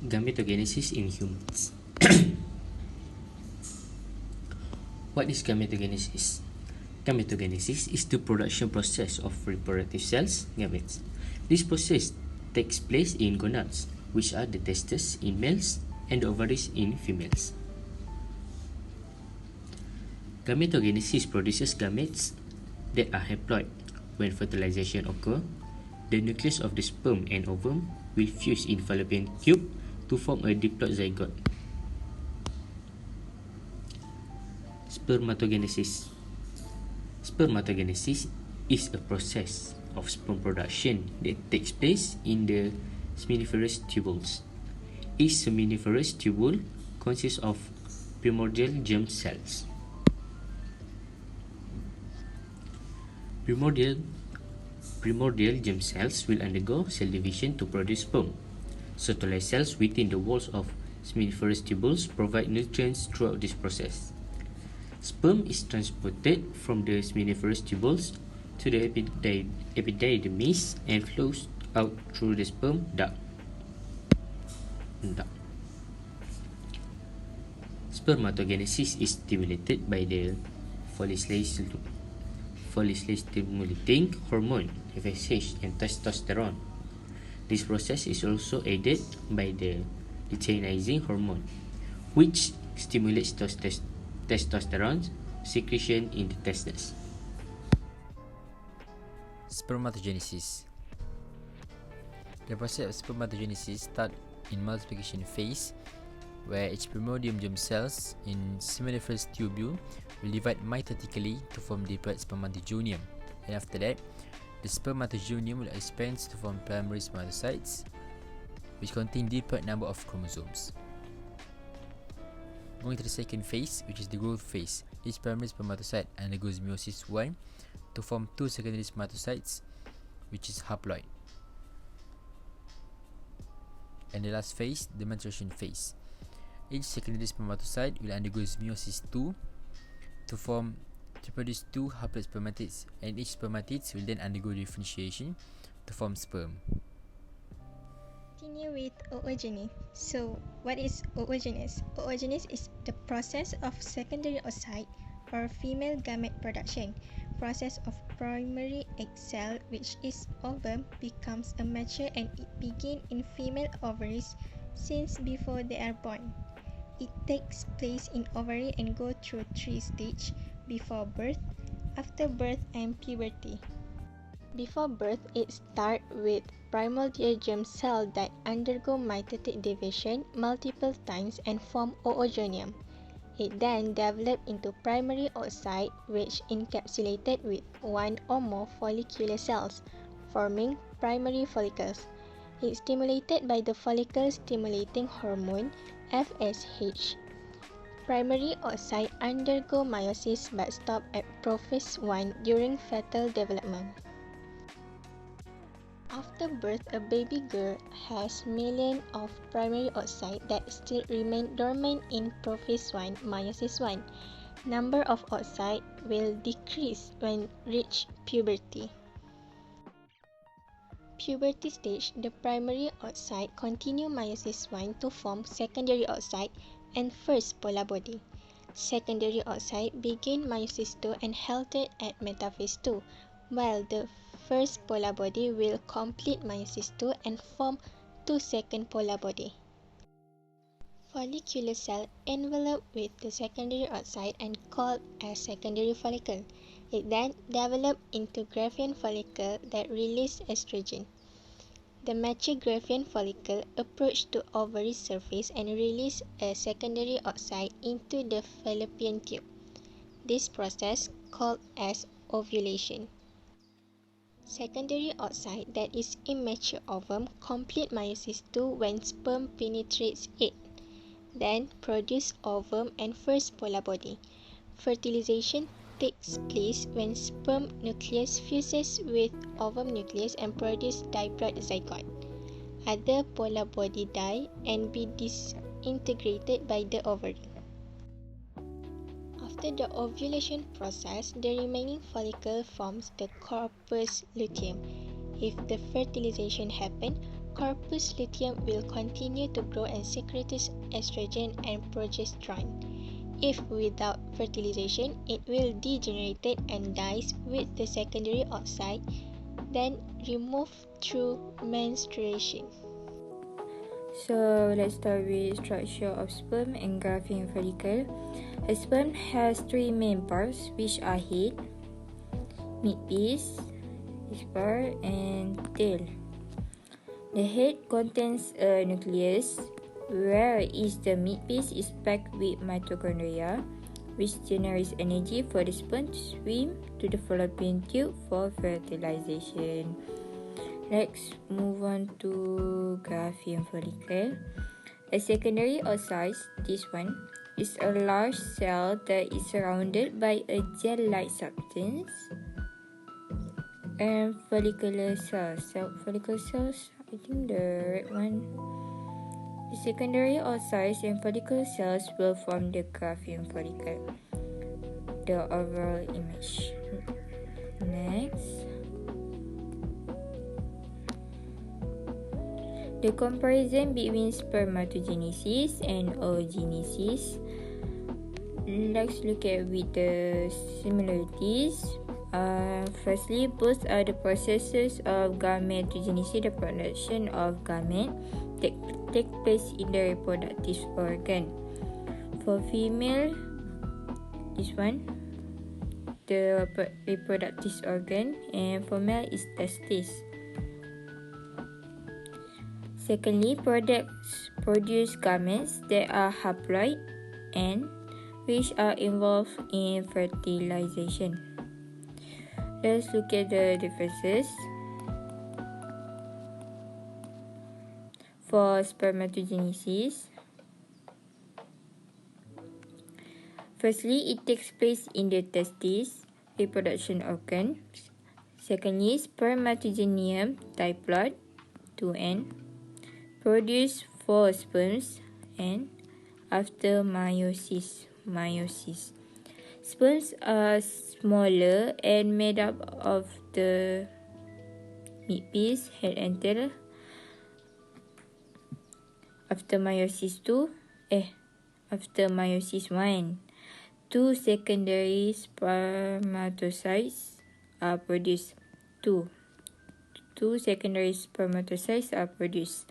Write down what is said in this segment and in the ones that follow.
Gametogenesis in humans. What is gametogenesis? Gametogenesis is the production process of reproductive cells, gametes. This process takes place in gonads, which are the testes in males and the ovaries in females. Gametogenesis produces gametes that are haploid. When fertilization occurs, the nucleus of the sperm and ovum will fuse in fallopian tube to form a diploid zygote. Spermatogenesis. Spermatogenesis is a process of sperm production that takes place in the seminiferous tubules. Each seminiferous tubule consists of primordial germ cells. Primordial germ cells will undergo cell division to produce sperm. Cytolized cells within the walls of seminiferous tubules provide nutrients throughout this process. Sperm is transported from the seminiferous tubules to the epididymis and flows out through the sperm duct. Spermatogenesis is stimulated by the follicle-stimulating hormone FSH and testosterone. This process is also aided by the luteinizing hormone, which stimulates testosterone secretion in the testes. Spermatogenesis. The process of spermatogenesis starts in multiplication phase, where each primordial germ cells in seminiferous tubule will divide mitotically to form diploid spermatogonium, and after that, the spermatogonium will expand to form primary spermatocytes, which contain diploid number of chromosomes. Going to the second phase, which is the growth phase, each primary spermatocyte undergoes meiosis 1 to form two secondary spermatocytes, which is haploid. And the last phase, the maturation phase. Each secondary spermatocyte will undergo meiosis 2 to produce two haploid spermatids, and each spermatids will then undergo differentiation to form sperm. Continue with oogenesis. So, what is oogenesis? Oogenesis is the process of secondary oocyte or female gamete production. Process of primary egg cell, which is ovum, becomes a mature and it begins in female ovaries since before they are born. It takes place in ovary and go through 3 stages: before birth, after birth, and puberty. Before birth, it starts with primordial germ cells that undergo mitotic division multiple times and form oogonium. It then develops into primary oocyte, which encapsulated with one or more follicular cells, forming primary follicles. It is stimulated by the follicle-stimulating hormone FSH. Primary oocyte undergo meiosis but stop at prophase 1 during fetal development. After birth, a baby girl has millions of primary oocytes that still remain dormant in prophase 1, meiosis 1. Number of oocytes will decrease when reach puberty. Puberty stage, the primary oocyte continue meiosis 1 to form secondary oocyte and first polar body. Secondary oocyte begin meiosis 2 and halted at metaphase 2, while the first polar body will complete meiosis 2 and form two second polar body. Follicular cell enveloped with the secondary oocyte and called as secondary follicle. It then develops into Graafian follicle that release estrogen. The mature Graafian follicle approach to ovary surface and release a secondary oocyte into the fallopian tube. This process called as ovulation. Secondary oocyte that is immature ovum complete meiosis 2 when sperm penetrates it, then produce ovum and first polar body. Fertilization takes place when sperm nucleus fuses with ovum nucleus and produce diploid zygote. Other polar body die and be disintegrated by the ovary. After the ovulation process, the remaining follicle forms the corpus luteum. If the fertilization happens, corpus luteum will continue to grow and secrete estrogen and progesterone. If without fertilization, it will degenerate and dies with the secondary oocyte, then removed through menstruation. So let's start with structure of sperm and Xtrovian follicle. A sperm has three main parts, which are head, midpiece, spur, and tail. The head contains a nucleus, whereas the midpiece is packed with mitochondria, which generates energy for the sperm to swim to the fallopian tube for fertilization. Let's move on to Xtrovian follicle. A secondary oocyte, this one, is a large cell that is surrounded by a gel-like substance. And follicular cells. Follicular cells, I think the red one. The secondary oocytes and follicular cells will form the Xtrovian follicle. The overall image. Next. The comparison between spermatogenesis and oogenesis. Let's look at with the similarities. Firstly, both are the processes of gametogenesis, the production of gamete, take place in the reproductive organ. For female, this one, the reproductive organ, and for male is testis. Secondly, products produce gametes that are haploid and which are involved in fertilization. Let's look at the differences. For spermatogenesis, firstly, it takes place in the testis, reproduction organ. Secondly, spermatogeneum diploid 2N produce 4 sperms, and after meiosis. Sperms are smaller and made up of the midpiece, head and tail. After meiosis 1, 2 secondary spermatocytes are produced. Two secondary spermatocytes are produced.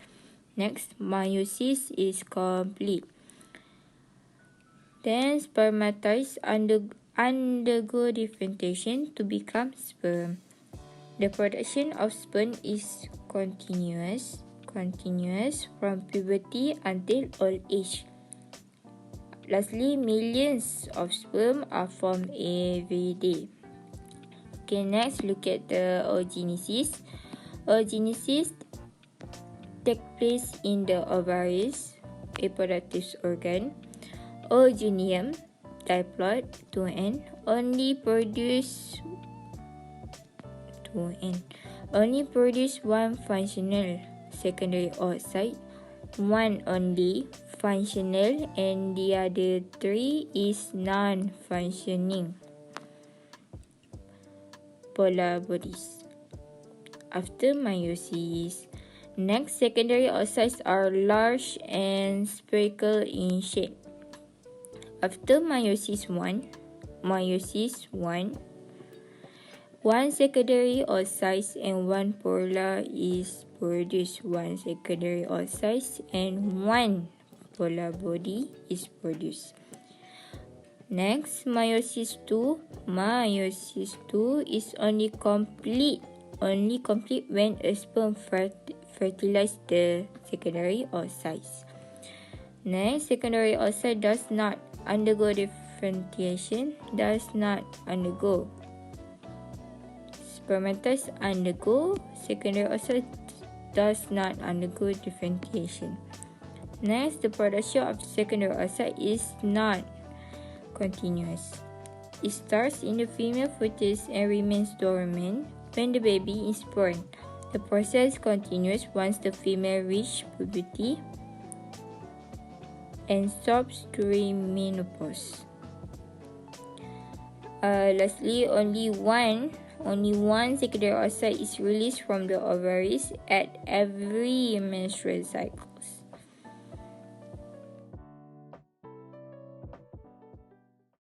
Next, meiosis is complete. Then spermatocytes undergo differentiation to become sperm. The production of sperm is continuous from puberty until old age. Lastly, millions of sperm are formed every day. Okay, next look at the oogenesis. Oogenesis take place in the ovaries, reproductive organ. Oogonium diploid 2N only produce one functional secondary oocyte, one only functional, and the other 3 is non-functioning polar bodies. After meiosis, next secondary oocytes are large and spherical in shape. After meiosis 1, one secondary oocyte and one polar is produced. One secondary oocyte and one polar body is produced. Next, meiosis 2. Meiosis 2 is only complete when a sperm fertilizes the secondary oocytes. Next, secondary oocyte does not undergo differentiation, Spermatocytes undergo, secondary oocyte does not undergo differentiation. Next, the production of secondary oocyte is not continuous. It starts in the female fetus and remains dormant when the baby is born. The process continues once the female reaches puberty and stops during menopause. Lastly, only one Only one secondary oocyte is released from the ovaries at every menstrual cycles.